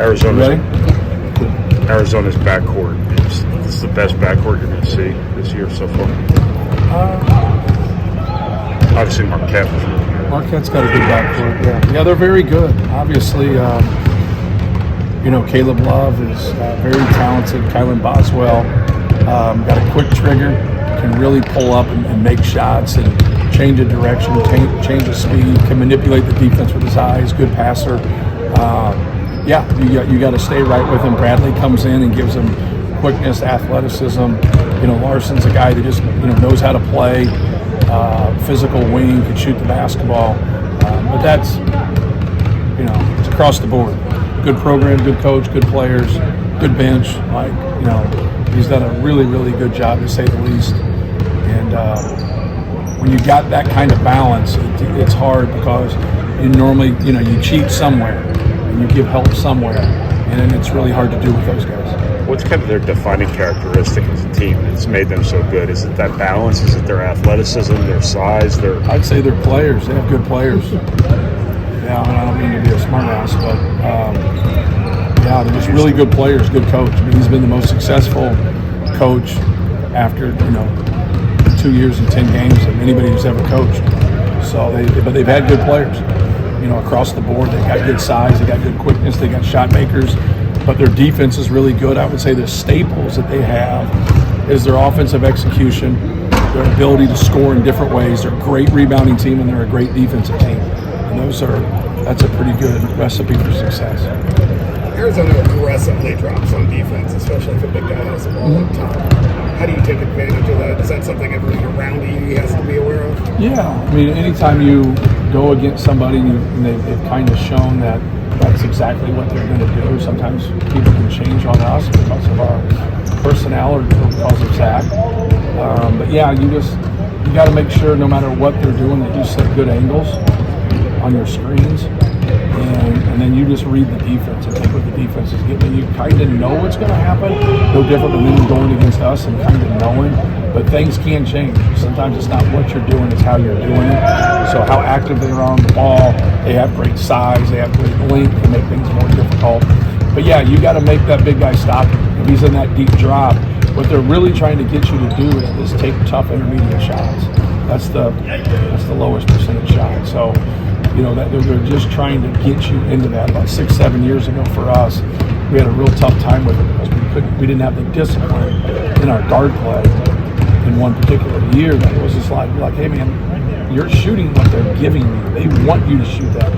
Arizona's backcourt. This is the best backcourt you're going to see this year so far. Obviously, Marquette was really good. Marquette's got a good backcourt. Yeah, they're very good. Obviously, Caleb Love is very talented. Kylan Boswell got a quick trigger, can really pull up and make shots and change a direction, change the speed, can manipulate the defense with his eyes. Good passer. You got to stay right with him. Bradley comes in and gives him quickness, athleticism. Larson's a guy that just knows how to play. Physical wing, can shoot the basketball. But that's it's across the board. Good program, good coach, good players, good bench. He's done a really, really good job, to say the least. And when you got that kind of balance, it's hard because you normally, you cheat somewhere and you give help somewhere, and then it's really hard to do with those guys. What's kind of their defining characteristic as a team that's made them so good? Is it that balance? Is it their athleticism, their size? I'd say they're players. They have good players. Yeah, I don't mean to be a smart ass, but they're just really good players, good coach. He's been the most successful coach after 2 years and 10 games of anybody who's ever coached. But they've had good players, across the board. They've got good size, they got good quickness, they got shot makers. But their defense is really good. I would say the staples that they have is their offensive execution, their ability to score in different ways. They're a great rebounding team, and they're a great defensive team. And that's a pretty good recipe for success. Arizona aggressively drops on defense, especially if a big guy has the ball up top. How do you take advantage of that? Is that something everyone around you has to be aware of? Yeah, anytime you go against somebody and they've kind of shown that that's exactly what they're going to do. Sometimes people can change on us because of our personnel or because of Zach. You got to make sure no matter what they're doing that you set good angles on your screens, and then you just read the defense and take what the defense is giving you. Kind of know what's going to happen. No different than them going against us and kind of knowing. But things can change. Sometimes it's not what you're doing, it's how you're doing it. So how active they are on the ball. They have great size, they have great length to make things more difficult. But you got to make that big guy stop. If he's in that deep drop, what they're really trying to get you to do is take tough intermediate shots. That's the lowest percentage shot. So, that they're just trying to get you into that. About 6-7 years ago for us, we had a real tough time with it because we didn't have the discipline in our guard play in one particular year. That was just like, hey man, you're shooting what they're giving you. They want you to shoot that.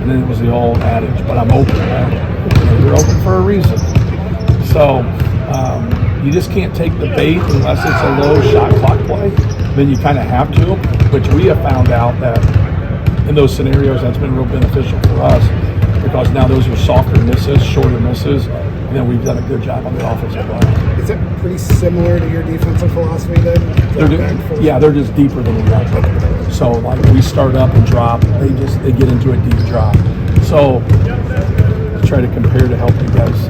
And then it was the old adage, but I'm open. You're open for a reason. So you just can't take the bait unless it's a low shot clock play. Then you kind of have to, which we have found out that in those scenarios that's been real beneficial for us because now those are softer misses, shorter misses, and then we've done a good job on the offensive play. Is it pretty similar to your defensive philosophy then? They're just deeper than we are. So we start up and drop, they get into a deep drop. So to try to compare to help you guys,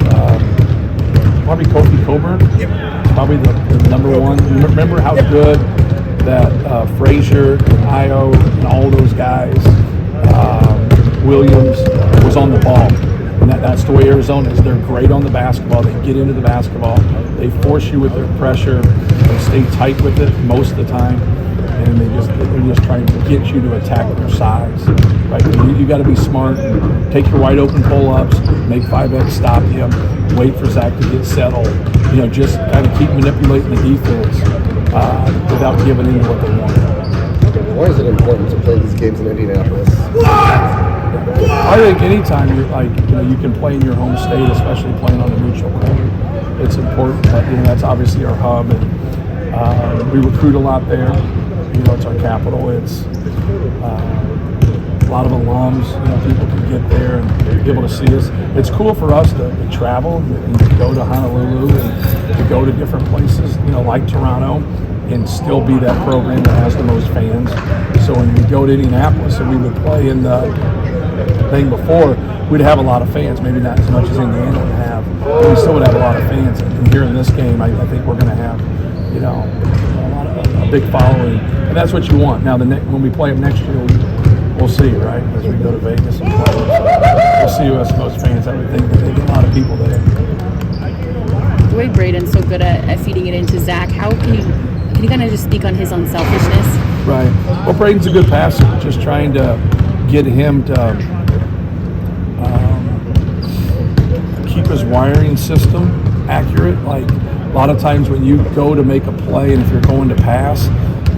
probably Kofi Coburn. Yep. Probably the number one. Remember how good that Frazier and Io and all those guys, Williams, was on the ball. And that's the way Arizona is. They're great on the basketball. They get into the basketball. They force you with their pressure. They stay tight with it most of the time. And they're just trying to get you to attack their size. Right? You got to be smart. Take your wide open pull-ups. Make 5X stop you. Wait for Zach to get settled. Just kind of keep manipulating the defense without giving in to what they want. Why is it important to play these games in Indianapolis? I think anytime you can play in your home state, especially playing on a neutral court, it's important. But that's obviously our hub, and we recruit a lot there. It's our capital. It's a lot of alums. People can get there and be able to see us. It's cool for us to travel and to go to Honolulu and to go to different places, like Toronto, and still be that program that has the most fans. So when we go to Indianapolis and we would play in the thing before, we'd have a lot of fans, maybe not as much as Indiana would have, but we still would have a lot of fans. And here in this game, I think we're going to have, a big following, and that's what you want. Now, when we play them next year, we'll see, right? As we go to Vegas and play, so we'll see who has the most fans. I would think that they get a lot good at feeding it into Zach. How can you kind of just speak on his unselfishness? Right. Well, Braden's a good passer. Just trying to get him to keep his wiring system accurate. Like a lot of times when you go to make a play, and if you're going to pass,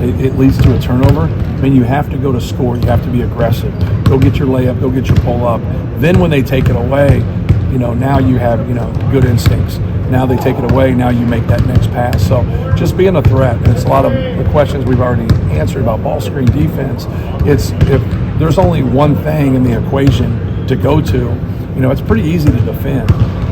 it leads to a turnover. I mean, you have to go to score. You have to be aggressive. Go get your layup. Go get your pull up. Then when they take it away, now you have good instincts. Now they take it away. Now you make that next pass. So just being a threat. And it's a lot of the questions we've already answered about ball screen defense. It's if there's only one thing in the equation to go to, it's pretty easy to defend.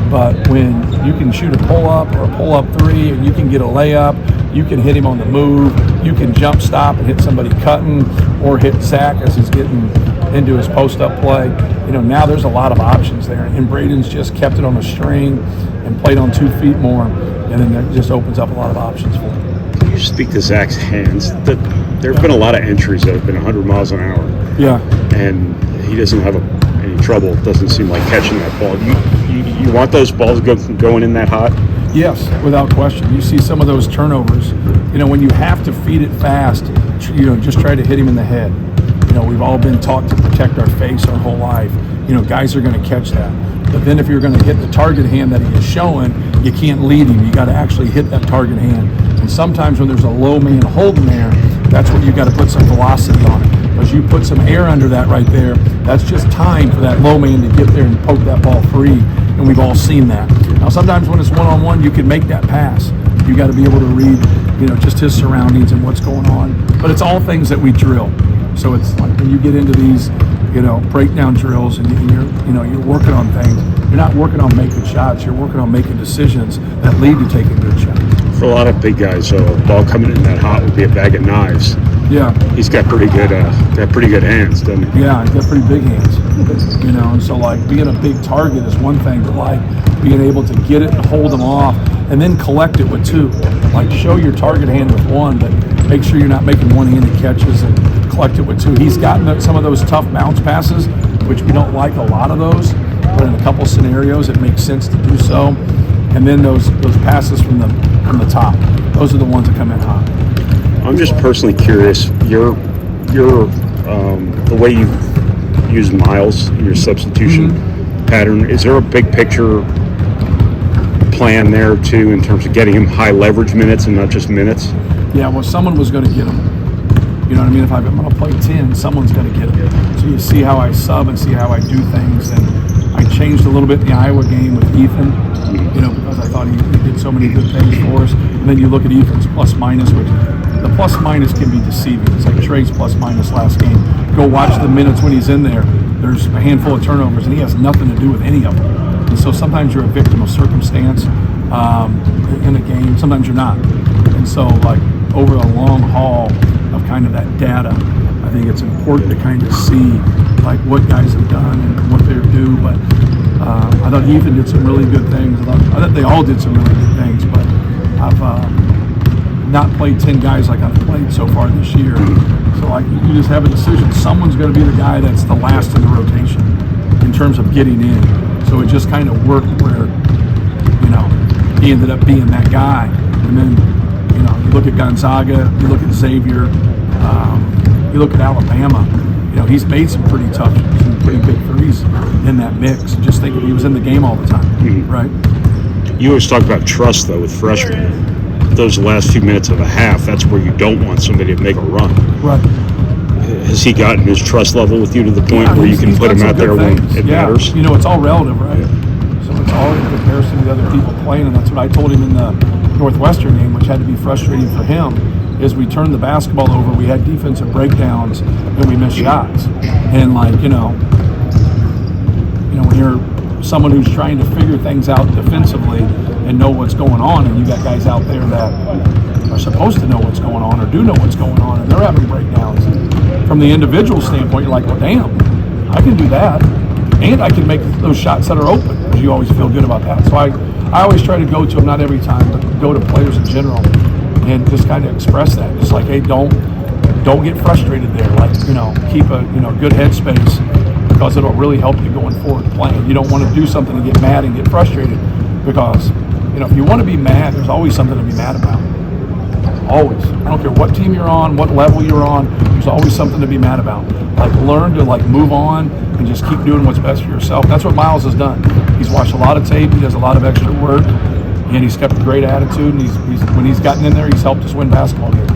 But when you can shoot a pull-up or a pull-up three, and you can get a layup, you can hit him on the move, you can jump stop and hit somebody cutting, or hit Zach as he's getting into his post-up play. Now there's a lot of options there. And Braden's just kept it on a string and played on 2 feet more, and then that just opens up a lot of options for him. Can you speak to Zach's hands? There have been a lot of entries that have been 100 miles an hour. Yeah. And he doesn't have any trouble, it doesn't seem like, catching that ball. You want those balls going in that hot? Yes, without question. You see some of those turnovers. When you have to feed it fast, just try to hit him in the head. We've all been taught to protect our face our whole life. Guys are going to catch that. But then if you're going to hit the target hand that he is showing, you can't lead him. You got to actually hit that target hand. And sometimes when there's a low man holding there, that's when you got to put some velocity on it. Because you put some air under that right there, that's just time for that low man to get there and poke that ball free. And we've all seen that. Now sometimes when it's one-on-one, you can make that pass. You got to be able to read, just his surroundings and what's going on. But it's all things that we drill. So it's like when you get into these, breakdown drills and you're working on things, you're not working on making shots, you're working on making decisions that lead to taking good shots. For a lot of big guys, a ball coming in that hot would be a bag of knives. Yeah. He's got pretty good hands, doesn't he? Yeah, he's got pretty big hands. And so like being a big target is one thing, but like being able to get it and hold them off and then collect it with 2. Like show your target hand with 1, but make sure you're not making one-handed catches and collect it with 2. He's gotten some of those tough bounce passes, which we don't like a lot of those, but in a couple scenarios it makes sense to do so. And then those passes from the top, those are the ones that come in hot. I'm just personally curious, your the way you use Miles in your substitution pattern, is there a big picture plan there too in terms of getting him high leverage minutes and not just minutes? Yeah, well, someone was going to get him. You know what I mean? If I'm going to play 10, someone's going to get him. So you see how I sub and see how I do things. And I changed a little bit in the Iowa game with Ethan, because I thought he did so many good things for us. And then you look at Ethan's plus-minus, which the plus-minus can be deceiving. It's like Trey's plus-minus last game. Go watch the minutes when he's in there. There's a handful of turnovers, and he has nothing to do with any of them. And so sometimes you're a victim of circumstance in a game. Sometimes you're not. And so, like, over a long haul of kind of that data, I think it's important to kind of see, like, what guys have done and what they're due. But I thought Ethan did some really good things. I thought they all did some really good things, but I've not played 10 guys like I've played so far this year. So like you just have a decision. Someone's going to be the guy that's the last in the rotation in terms of getting in. So it just kind of worked where, he ended up being that guy. And then, you look at Gonzaga, you look at Xavier, you look at Alabama, he's made some pretty big threes in that mix. Just think he was in the game all the time, right? You always talk about trust, though, with freshmen. Those last few minutes of a half, that's where you don't want somebody to make a run. Right. Has he gotten his trust level with you to the point where you can put him out there when it matters? It's all relative, right? So it's all in comparison to the other people playing, and that's what I told him in the Northwestern game, which had to be frustrating for him, is we turned the basketball over, we had defensive breakdowns, and we missed shots. And when you're someone who's trying to figure things out defensively and know what's going on, and you got guys out there that are supposed to know what's going on or do know what's going on, and they're having breakdowns. And from the individual standpoint, you're like, well, damn, I can do that, and I can make those shots that are open, because you always feel good about that. So I always try to go to them, not every time, but go to players in general and just kind of express that. Just like, hey, don't get frustrated there. Like, keep a good headspace, because it'll really help you going forward playing. You don't want to do something and get mad and get frustrated, because if you want to be mad, there's always something to be mad about. Always. I don't care what team you're on, what level you're on, there's always something to be mad about. Like, learn to move on and just keep doing what's best for yourself. That's what Miles has done. He's watched a lot of tape, he does a lot of extra work, and he's kept a great attitude, and he's when he's gotten in there, he's helped us win basketball games.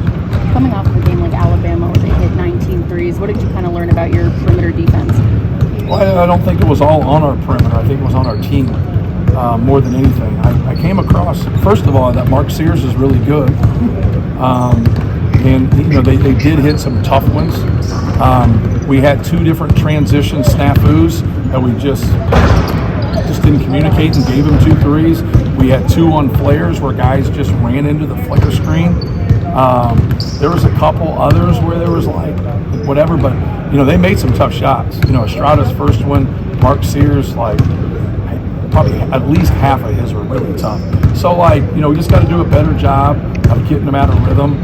Coming off of a game like Alabama where they hit 19 threes, what did you kind of learn about your perimeter defense? Well, I don't think it was all on our perimeter. I think it was on our team more than anything. I came across, first of all, that Mark Sears is really good. And they did hit some tough ones. We had 2 different transition snafus that we just didn't communicate and gave him 2 threes. We had 2 on flares where guys just ran into the flare screen. There was a couple others where there was whatever, but they made some tough shots. Estrada's first one, Mark Sears, probably at least half of his were really tough. So we just got to do a better job of getting them out of rhythm,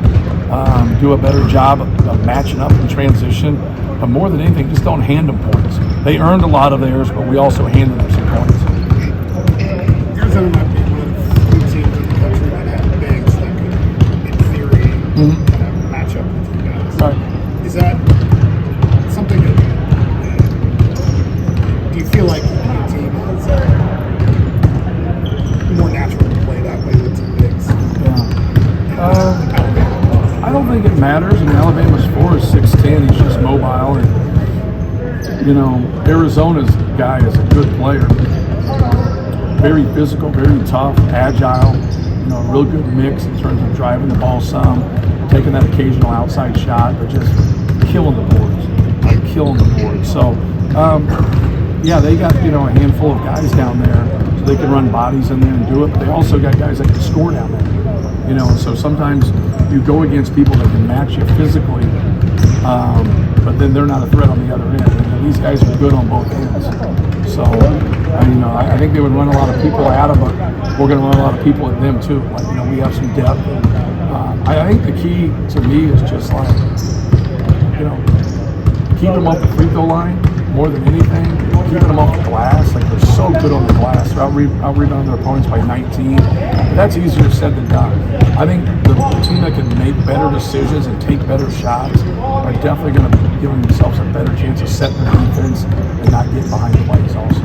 do a better job of matching up in transition, but more than anything, just don't hand them points. They earned a lot of theirs, but we also handed them some points. Arizona might be one of the few teams in the country that have bigs that could, in theory, kind of match up with you guys. Right. Is that something that do you feel like your team is more natural to play that way with 2 bigs? Yeah. I don't think it matters. Alabama's 4 is 6'10". He's just mobile, and Arizona's guy is a good player. Very physical, very tough, agile. A real good mix in terms of driving the ball some, taking that occasional outside shot, but just killing the boards. So, they got a handful of guys down there, so they can run bodies in there and do it. But they also got guys that can score down there. So sometimes you go against people that can match you physically, but then they're not a threat on the other end. And these guys are good on both ends. So, I think they would run a lot of people at them, but we're going to run a lot of people at them too. We have some depth. I think the key to me is just keep them off the free throw line more than anything. Keeping them off the glass. They're so good on the glass. They're out-rebounding their opponents by 19. But that's easier said than done. I think the team that can make better decisions and take better shots are definitely going to be giving themselves a better chance of setting their defense and not getting behind the plays also.